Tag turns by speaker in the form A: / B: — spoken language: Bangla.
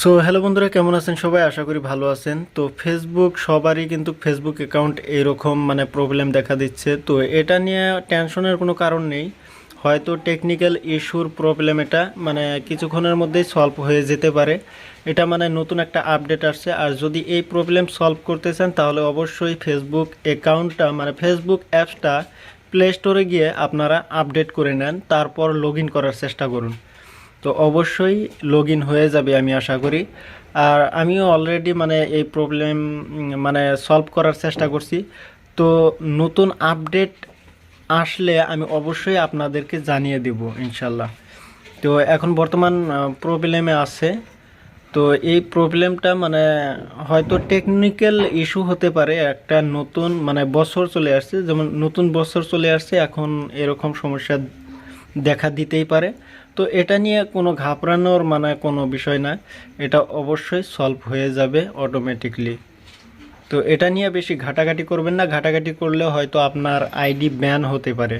A: সো হ্যালো বন্ধুরা, কেমন আছেন সবাই? আশা করি ভালো আছেন। তো ফেসবুক সবারই কিন্তু ফেসবুক অ্যাকাউন্ট এরকম প্রবলেম দেখা দিচ্ছে। তো এটা নিয়ে টেনশনের কোনো কারণ নেই। হয়তো টেকনিক্যাল ইস্যুর প্রবলেম, এটা কিছুক্ষণের মধ্যেই সলভ হয়ে যেতে পারে। এটা নতুন একটা আপডেট আসছে। আর যদি এই প্রবলেম সলভ করতে চান তাহলে অবশ্যই ফেসবুক অ্যাকাউন্টটা ফেসবুক অ্যাপসটা প্লে স্টোরে গিয়ে আপনারা আপডেট করে নেন, তারপর লগ ইন করার চেষ্টা করুন। তো অবশ্যই লগ ইন হয়ে যাবে আমি আশা করি। আর আমিও অলরেডি এই প্রবলেম সলভ করার চেষ্টা করছি। তো নতুন আপডেট আসলে আমি অবশ্যই আপনাদেরকে জানিয়ে দেব ইনশাল্লাহ। তো এখন বর্তমান প্রবলেমে আছে। তো এই প্রবলেমটা হয়তো টেকনিক্যাল ইস্যু হতে পারে। একটা নতুন বছর চলে আসছে, যেমন নতুন বছর চলে আসছে, এখন এরকম সমস্যা দেখা দিতেই পারে। তো এটা নিয়ে কোনো ঘাবড়ানোর কোনো বিষয় না, এটা অবশ্যই সলভ হয়ে যাবে অটোমেটিকলি। তো এটা নিয়ে বেশি ঘাটাঘাটি করবেন না, ঘাটাঘাটি করলে হয়তো আপনার আইডি ব্যান হতে পারে।